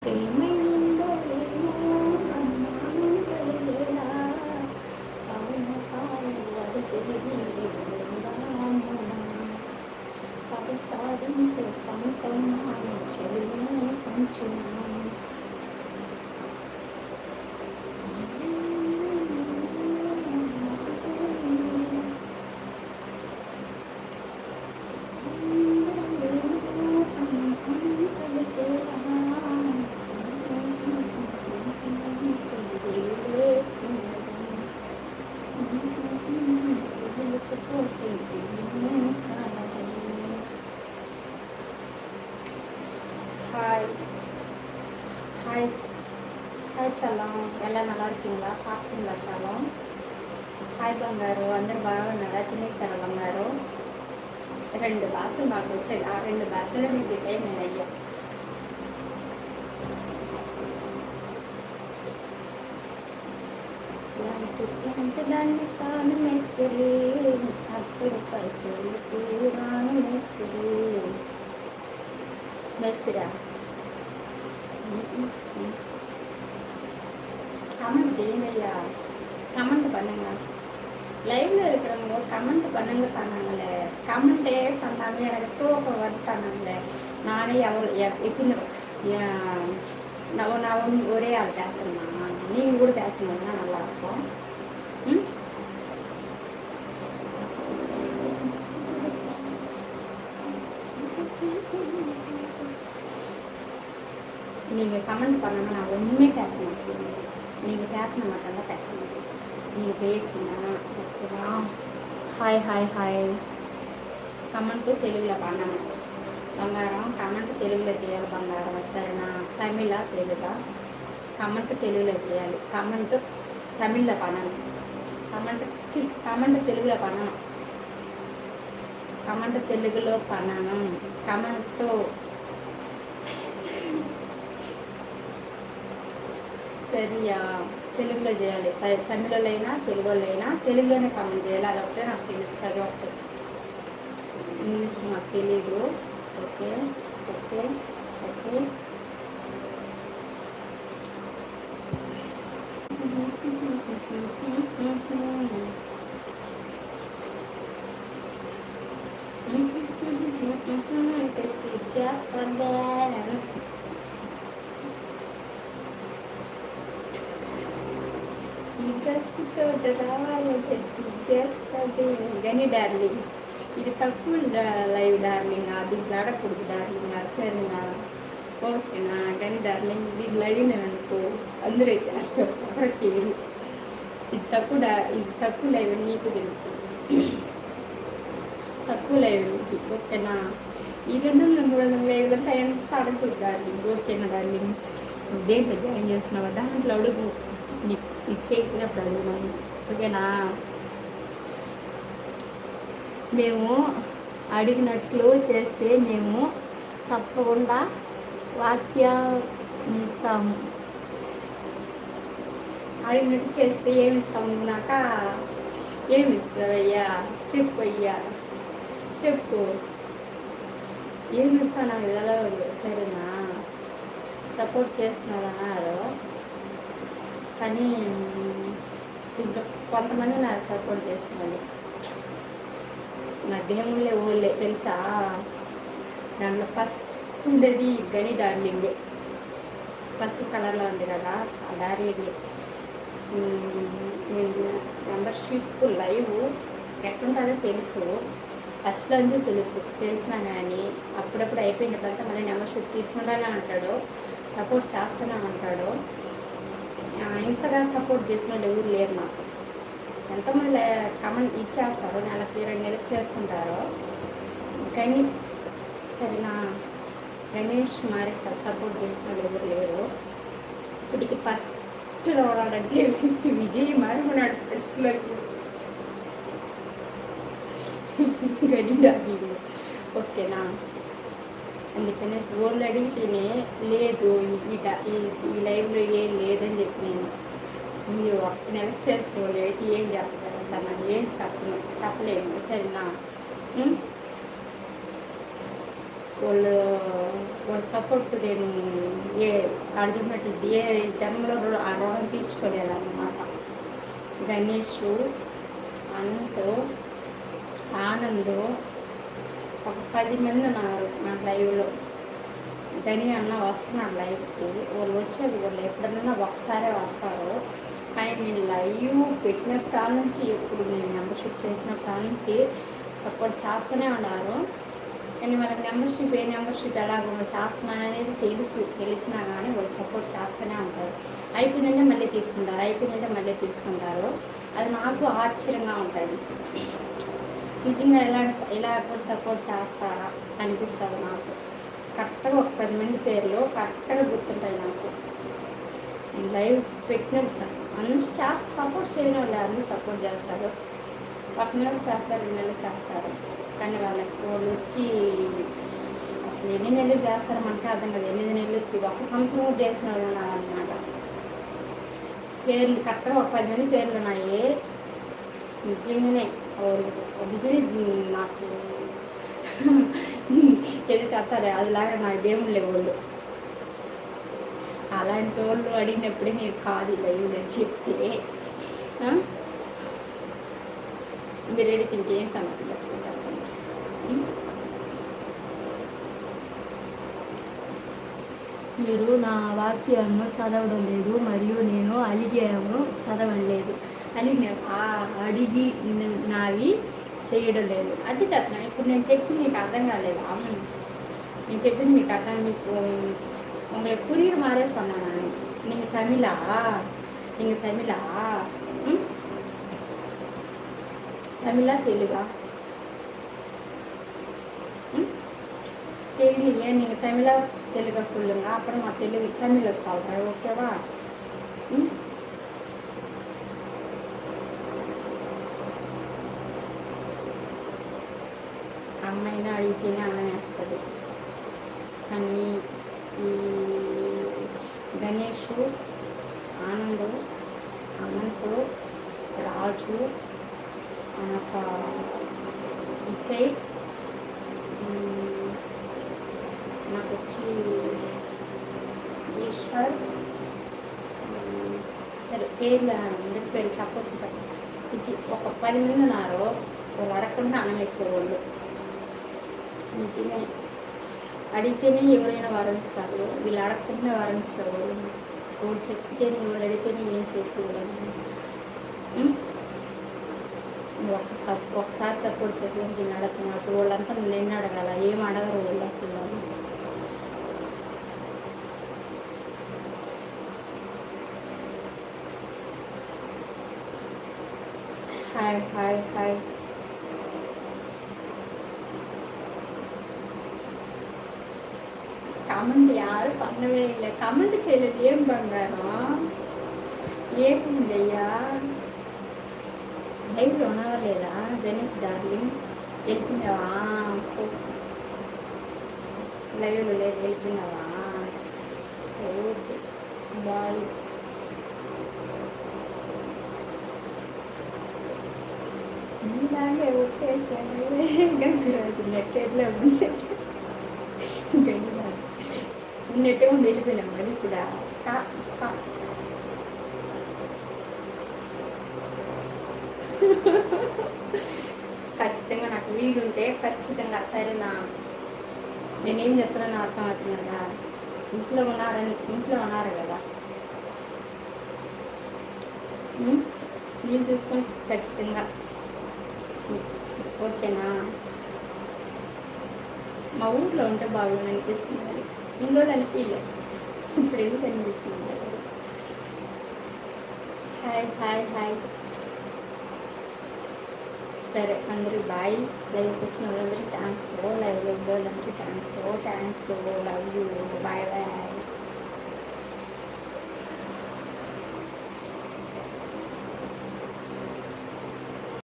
ఏమైందో ఏమో అనుమానం కలిగేలా అవును కాదు అది తెలియదా పది సాధించే పంతం చెవినే కొంచెం ஹாய் ஹாய் ஹாய் செல்லம் எல்லாம் நல்லா இருக்கீங்களா? சாப்பிட்டீங்களா செல்லம்? హాయ్ బంగారు, అందరు బాగున్నారా? తినేసారా బంగారు? 2 బాసులు మాకు వచ్చేది. ఆ 2 బాసులు నేను చెప్పే నేను అయ్యా. అంటే దాన్ని పాను మేస్త్రి అప్పుడు పడుతుంది రాను మేస్త్రి మేస్త్రా கமெண்ட் செய்யுங்க ஐயா, கமெண்ட் பண்ணுங்க. லைவ்ல இருக்கிறவங்க கமெண்ட் பண்ணுங்க தானாங்களே, கமெண்டே பண்ணாம எனக்கு தூக்கம் வந்துட்டானாங்களே. நானே எத்தனை நான் ஒரே ஆள் பேசணுமா? நீங்கள் கூட பேசணும்னா நல்லாயிருக்கும். நீங்கள் கமெண்ட் பண்ணாமல் நான் ஒன்றுமே பேச மாட்டேன். நீங்கள் பேசின மட்டும்தான் பேச மாட்டேன். நீங்கள் பேசுங்க ஓகேவா? Hi hi hi. కమెంట్ తెలుగులో பண்ணணும் బంగారం. కమెంట్ తెలుగులో చేయాలి బంగారం, సరేనా? తమిళ తెలుగా? కమెంట్ తెలుగులో చేయాలి. కమెంట్ తమిళ్లో பண்ணணும். కమెంట్ తెలుగులో பண்ணணும். కమెంట్ తెలుగులో பண்ணணும். కమెంట్ సరియా తెలుగులో చేయాలి. తమిళలో అయినా తెలుగులో అయినా తెలుగులోనే కామెంట్ చేయాలి. అదొకటే నాకు తెలుసు, చదవట్టు. ఇంగ్లీష్ నాకు తెలీదు. Okay okay okay. ఈ డ్రెస్ తోటి రావాలంటే సిగ్గేస్తుంది కానీ డార్లింగ్, ఇది తక్కువ లైవ్ డార్లింగ్, అది ఆడకూడదు డార్లింగ్, సరేనా? ఓకేనా? కానీ డార్లింగ్ దీన్ని అడిగినానుకో అందరూ చేస్తారు, ఎవరికి తెలియదు. ఇది తక్కువ లైవ్ నీకు తెలుసు, తక్కువ లైవ్ నీకు. ఓకేనా? ఈ 200 300 లైవ్లంతా ఎంత అడగకూడదు డార్లింగ్. ఓకేనా డార్లింగ్? నువ్వు దేంట్లో జాయిన్ చేస్తున్నావా దాంట్లో అడుగు, నీకు చేయకున్నప్పుడు అడుగున్నాను. ఓకేనా? మేము అడిగినట్లు చేస్తే మేము తప్పకుండా వాక్యాన్ని ఇస్తాము. అడిగినట్టు చేస్తే ఏమి ఇస్తాము? నాక ఏమి ఇస్తావయ్యా? చెప్పు అయ్యా, చెప్పు. ఏమి ఇస్తావు నాకు తెలవదు, సరేనా? సపోర్ట్ చేస్తున్నారన్నారు కానీ ఇంకా కొంతమంది నాకు సపోర్ట్ చేస్తున్నారు. నా దేవుళ్ళే ఓళ్ళే తెలుసా? దాంట్లో ఫస్ట్ ఉండేది గని డార్లింగే, పసుపు కలర్లో ఉంది కదా ఆ డార్లింగే. నేను మెంబర్షిప్ లైవ్ ఎట్లుంటుందో తెలుసు, ఫస్ట్లో నుంచి తెలిసినా కానీ అప్పుడప్పుడు అయిపోయినప్పుడంతా మళ్ళీ మెంబర్షిప్ తీసుకుంటానే అంటాడు, సపోర్ట్ చేస్తూనే ఉంటాడు. ఇంతగా సపోర్ట్ చేసిన వాళ్ళు ఎవరు లేరు నాకు. ఎంతమంది కమెంట్ ఇచ్చేస్తారు, నెలకి 2 నెలలకు చేసుకుంటారు కానీ సరేనా? గణేష్ మారిట సపోర్ట్ చేసిన వాళ్ళు ఎవరు లేరు. ఇప్పటికి ఫస్ట్ రావడాలంటే విజయ్ మారి ఉన్నాడు ఫస్ట్లో. గడిడాలి ఓకేనా? అందుకనే ఓళ్ళు అడిగితేనే లేదు ఈ లైవ్లో ఏం లేదని చెప్పి నేను మీరు 1 నెలకు చేసుకోవాలి అయితే ఏం చెప్తారు తనని? ఏం చెప్పలేము, సరేనా? వాళ్ళు వాళ్ళ సపోర్ట్ నేను ఏ అడిగినట్టు ఏ జన్మలో ఆ రుణం తీర్చుకోలేదన్నమాట. గణేష్, అనంత్, ఆనంద్, ఒక 10 మంది ఉన్నారు నా లైవ్లో. గని అన్న వస్తున్నాడు లైవ్కి. వాళ్ళు వచ్చేది వాళ్ళు ఎప్పుడన్నా ఒకసారే వస్తారు. కానీ నేను లైవ్ పెట్టినప్పటి నుంచి, ఎప్పుడు నేను మెంబర్షిప్ చేసినప్పటి నుంచి సపోర్ట్ చేస్తూనే ఉన్నారు. కానీ వాళ్ళకి మెంబర్షిప్ ఏ మెంబర్షిప్ ఎలాగో చేస్తున్నాననేది తెలిసినా కానీ వాళ్ళు సపోర్ట్ చేస్తూనే ఉంటారు. అయిపోయిందంటే మళ్ళీ తీసుకుంటారు. అది నాకు ఆశ్చర్యంగా ఉంటుంది. నిజంగా ఇలా కూడా సపోర్ట్ చేస్తారా అనిపిస్తుంది నాకు. కరెక్ట్గా ఒక 10 మంది పేర్లు కరెక్ట్గా గుర్తుంటాయి నాకు. లైవ్ పెట్టినట్టు అందరూ సపోర్ట్ చేయడం వాళ్ళు అందరూ సపోర్ట్ చేస్తారు. 1 నెలకు చేస్తారు, 2 నెలలు చేస్తారు. కానీ వాళ్ళు వచ్చి అసలు ఎన్ని నెలలు చేస్తారో మనకే అర్థం కదా. 8 నెలలకి 1 సంవత్సరం చేసిన వాళ్ళు ఉన్నారన్నమాట. పేర్లు కరెక్ట్గా ఒక 10 మంది పేర్లు ఉన్నాయి. నిజంగానే నాకు ఏదో చెప్తారే అదిలాగా నాకు దేవుళ్ళు లేవు. అలాంటి వాళ్ళు అడిగినప్పుడే నేను కాదు లైవ్ అని చెప్తే మీరు అడిగితే ఇంకేం సంగతి చెప్పండి. మీరు నా వాక్యాలను చదవడం లేదు మరియు నేను అలిగాను చదవలేదు అని అడిగి నావి చేయడం లేదు. అది చెప్తున్నాను. ఇప్పుడు నేను చెప్పింది మీకు అర్థం కాలేదు. అవును, నేను చెప్పింది మీకు అర్థం. మీకు உங்களுக்கு புரியுற மாதிரியே சொன்னேன் நான். நீங்கள் தமிழா தெலுங்கா தெரியலையே. நீங்கள் தமிழா தெலுங்கா சொல்லுங்கள், அப்புறம் நான் தமிழில் சொல்கிறேன். ஓகேவா? అమ్మాయిని అడిగితేనే అన్నం వేస్తుంది. కానీ ఈ గణేష్, ఆనంద్, అనంత్, రాజు, ఒక విజయ్, నాకు వచ్చి ఈశ్వర్, సరే పేర్లు అందరి పేరు చెప్పొచ్చు. ఒక 10 మంది ఉన్నారు. వాళ్ళు అడగకుండా అన్నం వేసేవాళ్ళు. నిజంగానే అడిగితేనే ఎవరైనా వరణిస్తారు. వీళ్ళు అడగకుండా వరణించారు. వాళ్ళు చెప్తేనే, వాళ్ళు అడిగితేనే ఏం చేసేవాళ్ళు. ఒకసారి సపోర్ట్ చేసి నేను అడుగుతున్నట్టు వాళ్ళంతా నేను అడగాల. ఏం అడగరు వాళ్ళు అసలు. Hi hi hi. కమెంట్ యారు పన్నవే இல்லை. కమెంట్ చేయలేదు. ఏం బంగారం ఏముందయ్యా? లైవ్లో ఉన్నావా లేదా గణేష్ డార్లింగ్? వెళ్ళిపోయినావా? లైవ్లో లేదు, వెళ్ళిపోయినావా? Okay, bye. నీలాగే ఒకేసారి గంగరాజు నెట్టేట్లో ముంచేసి గంగరాజు నెట్టే ఉండి వెళ్ళిపోయినాం. అది కూడా ఖచ్చితంగా నాకు వీలుంటే ఖచ్చితంగా సరేనా. నేనేం చెప్తున్నాను అర్థమవుతుంది కదా. ఇంట్లో ఉన్నారు కదా, వీలు చూసుకొని ఖచ్చితంగా. ఓకేనా? మా ఊర్లో ఉంటే బాగుంది అనిపిస్తుంది. ఇన్ని రోజులు అనిపించలేదు, ఇప్పుడు ఎందుకు అనిపిస్తుంది? Hi hi hi. సరే అందరూ బాయ్. లైవ్కి వచ్చిన వాళ్ళందరికీ థ్యాంక్స్. లైవ్లో వాళ్ళందరికీ thanks. Thank you. Love you. Bye bye.